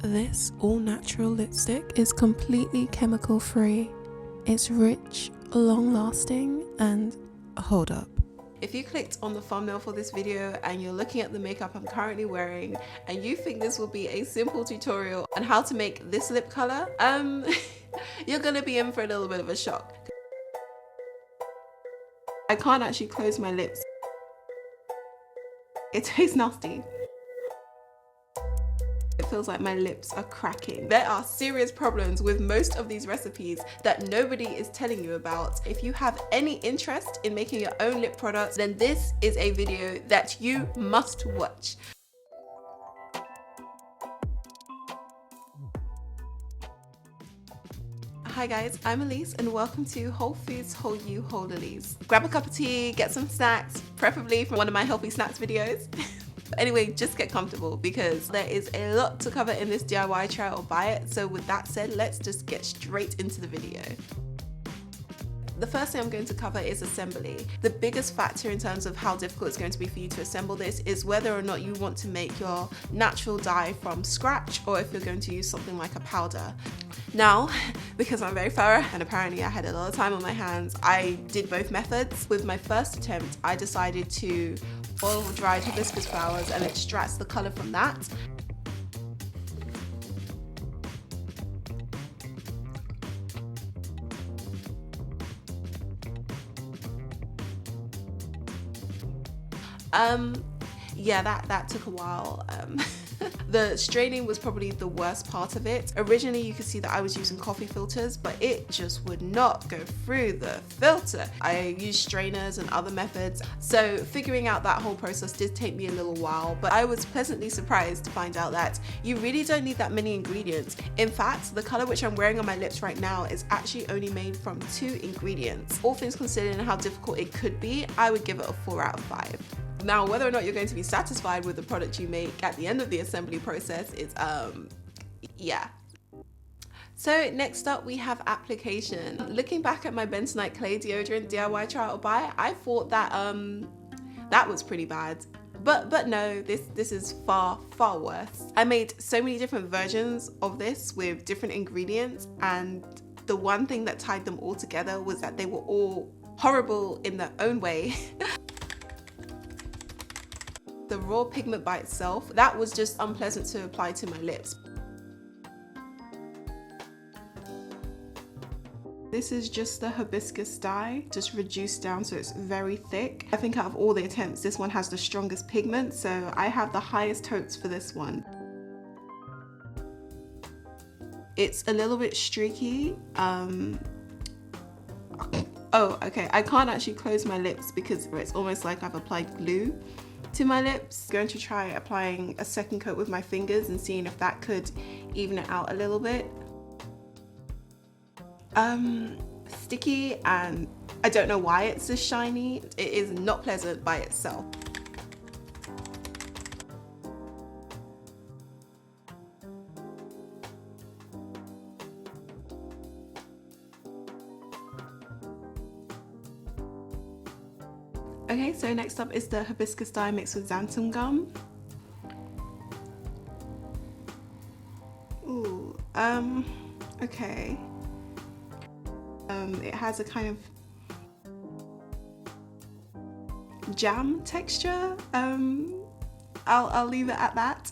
This all-natural lipstick is completely chemical-free. It's rich, long-lasting, and hold up. If you clicked on the thumbnail for this video and you're looking at the makeup I'm currently wearing and you think this will be a simple tutorial on how to make this lip color, you're gonna be in for a little bit of a shock. I can't actually close my lips. It tastes nasty. It feels like my lips are cracking. There are serious problems with most of these recipes that nobody is telling you about. If you have any interest in making your own lip products, then this is a video that you must watch. Hi guys, I'm Elise and welcome to Whole Foods, Whole You, WholeElise. Grab a cup of tea, get some snacks, preferably from one of my healthy snacks videos. Anyway, just get comfortable because there is a lot to cover in this DIY try or buy it. So with that said, let's just get straight into the video. The first thing I'm going to cover is assembly. The biggest factor in terms of how difficult it's going to be for you to assemble this is whether or not you want to make your natural dye from scratch or if you're going to use something like a powder. Now, because I'm very thorough and apparently I had a lot of time on my hands, I did both methods. With my first attempt, I decided to oil dried hibiscus flowers and extract the color from that. Yeah, that took a while. The straining was probably the worst part of it. Originally, you could see that I was using coffee filters, but it just would not go through the filter. I used strainers and other methods. So figuring out that whole process did take me a little while, but I was pleasantly surprised to find out that you really don't need that many ingredients. In fact, the color which I'm wearing on my lips right now is actually only made from 2 ingredients. All things considered and how difficult it could be, I would give it a 4 out of 5. Now, whether or not you're going to be satisfied with the product you make at the end of the assembly process is, yeah. So next up we have application. Looking back at my bentonite clay deodorant DIY try or buy, I thought that that was pretty bad. But no, this is far worse. I made so many different versions of this with different ingredients, and the one thing that tied them all together was that they were all horrible in their own way. The raw pigment by itself, that was just unpleasant to apply to my lips. This is just the hibiscus dye, just reduced down so it's very thick. I think out of all the attempts, this one has the strongest pigment, so I have the highest hopes for this one. It's a little bit streaky. Oh, okay, I can't actually close my lips because it's almost like I've applied glue to my lips. I'm going to try applying a second coat with my fingers and seeing if that could even it out a little bit. Sticky, and I don't know why it's this shiny. It is not pleasant by itself. Okay, so next up is the hibiscus dye mixed with xanthan gum. Ooh, okay. It has a kind of jam texture. I'll leave it at that.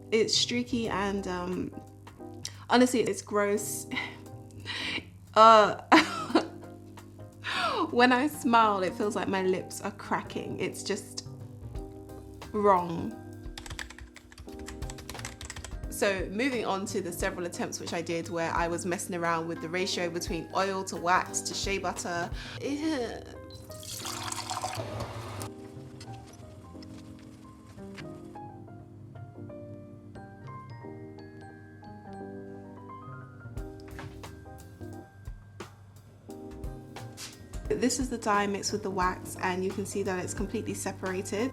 It's streaky and honestly it's gross. When I smile, it feels like my lips are cracking. It's just wrong. So moving on to the several attempts which I did where I was messing around with the ratio between oil to wax to shea butter. This is the dye mixed with the wax, and you can see that it's completely separated.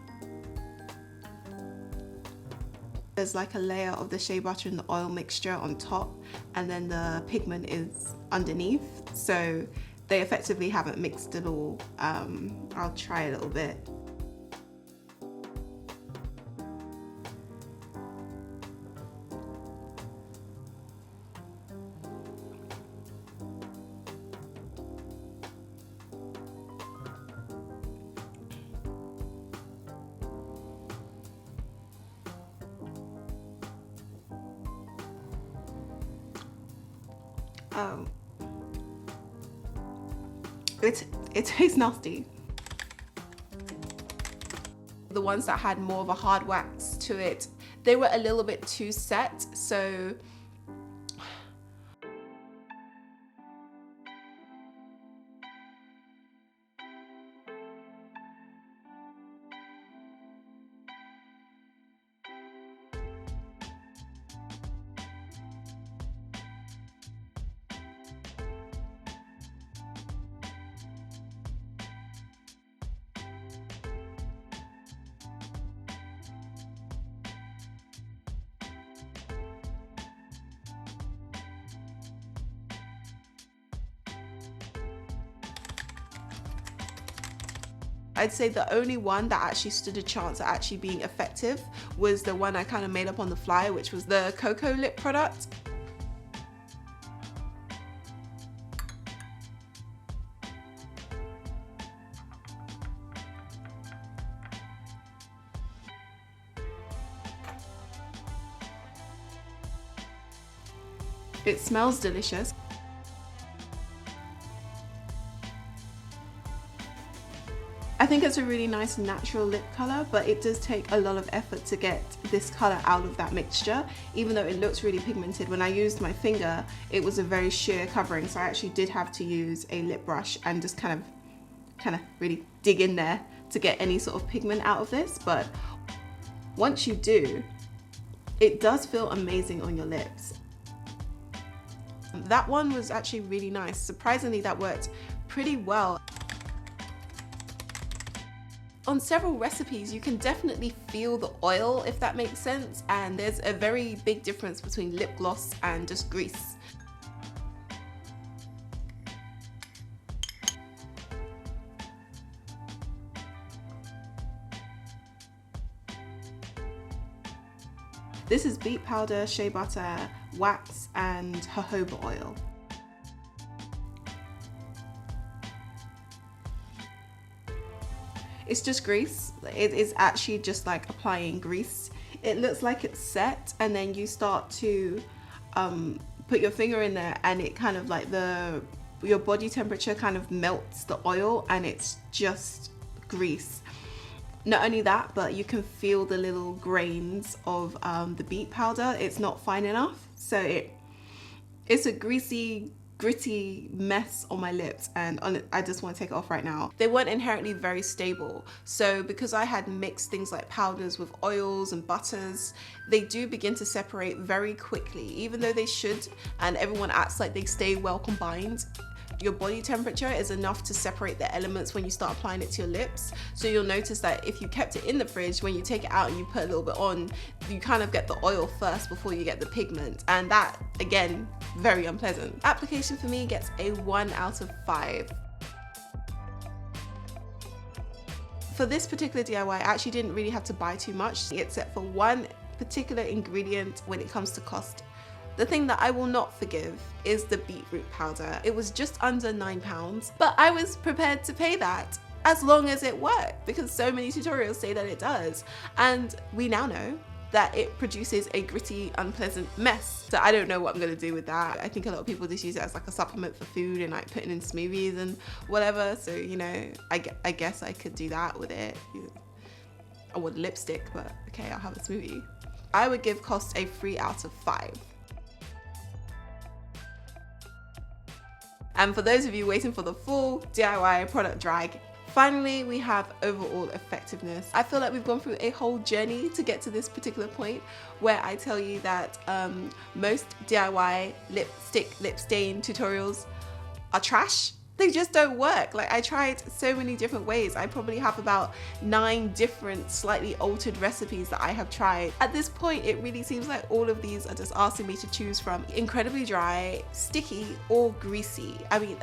There's like a layer of the shea butter and the oil mixture on top, and then the pigment is underneath. So they effectively haven't mixed at all. I'll try a little bit. It tastes nasty. The ones that had more of a hard wax to it, they were a little bit too set, so I'd say the only one that actually stood a chance at actually being effective was the one I kind of made up on the fly, which was the Cocoa Lip product. It smells delicious. I think it's a really nice natural lip color, but it does take a lot of effort to get this color out of that mixture. Even though it looks really pigmented, when I used my finger, it was a very sheer covering, so I actually did have to use a lip brush and just kind of really dig in there to get any sort of pigment out of this. But once you do, it does feel amazing on your lips. That one was actually really nice. Surprisingly, that worked pretty well. On several recipes, you can definitely feel the oil, if that makes sense, and there's a very big difference between lip gloss and just grease. This is beet powder, shea butter, wax, and jojoba oil. It's just grease. It is actually just like applying grease. It looks like it's set, and then you start to put your finger in there, and it kind of like your body temperature kind of melts the oil, and it's just grease. Not only that, but you can feel the little grains of the beet powder. It's not fine enough, so it's a greasy, gritty mess on my lips, and I just want to take it off right now. They weren't inherently very stable, so because I had mixed things like powders with oils and butters, they do begin to separate very quickly, even though they should, and everyone acts like they stay well combined. Your body temperature is enough to separate the elements when you start applying it to your lips. So you'll notice that if you kept it in the fridge, when you take it out and you put a little bit on, you kind of get the oil first before you get the pigment. And that, again, very unpleasant. Application for me gets a 1 out of 5. For this particular DIY, I actually didn't really have to buy too much, except for one particular ingredient when it comes to cost. The thing that I will not forgive is the beetroot powder. It was just under £9, but I was prepared to pay that as long as it worked, because so many tutorials say that it does. And we now know that it produces a gritty, unpleasant mess. So I don't know what I'm gonna do with that. I think a lot of people just use it as like a supplement for food and like putting in smoothies and whatever. So, you know, I guess I could do that with it. I want lipstick, but okay, I'll have a smoothie. I would give cost a 3 out of 5. And for those of you waiting for the full DIY product drag, finally we have overall effectiveness. I feel like we've gone through a whole journey to get to this particular point where I tell you that most DIY lipstick lip stain tutorials are trash. They just don't work. Like, I tried so many different ways. I probably have about 9 different slightly altered recipes that I have tried. At this point, it really seems like all of these are just asking me to choose from incredibly dry, sticky, or greasy. I mean,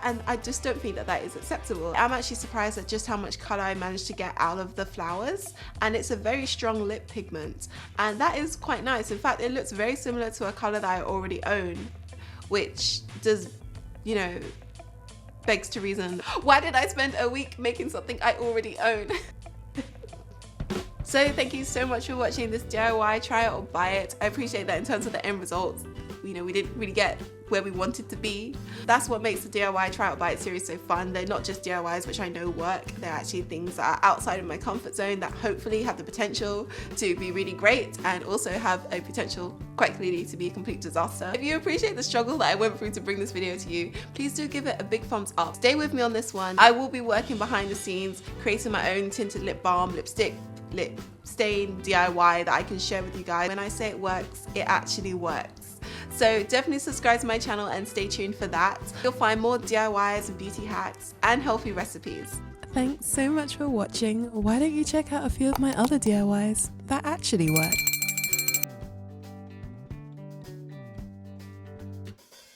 and I just don't think that that is acceptable. I'm actually surprised at just how much color I managed to get out of the flowers, and it's a very strong lip pigment, and that is quite nice. In fact, it looks very similar to a color that I already own, which does, you know, begs to reason, why did I spend a week making something I already own? So thank you so much for watching this DIY, try it or buy it. I appreciate that in terms of the end results, you know, we didn't really get where we wanted to be. That's what makes the DIY, try it or buy it series so fun. They're not just DIYs which I know work, they're actually things that are outside of my comfort zone that hopefully have the potential to be really great and also have a potential quite clearly to be a complete disaster. If you appreciate the struggle that I went through to bring this video to you, please do give it a big thumbs up. Stay with me on this one. I will be working behind the scenes, creating my own tinted lip balm, lipstick, lip stain DIY that I can share with you guys. When I say it works, it actually works. So definitely subscribe to my channel and stay tuned for that. You'll find more DIYs and beauty hacks and healthy recipes. Thanks so much for watching. Why don't you check out a few of my other DIYs that actually work?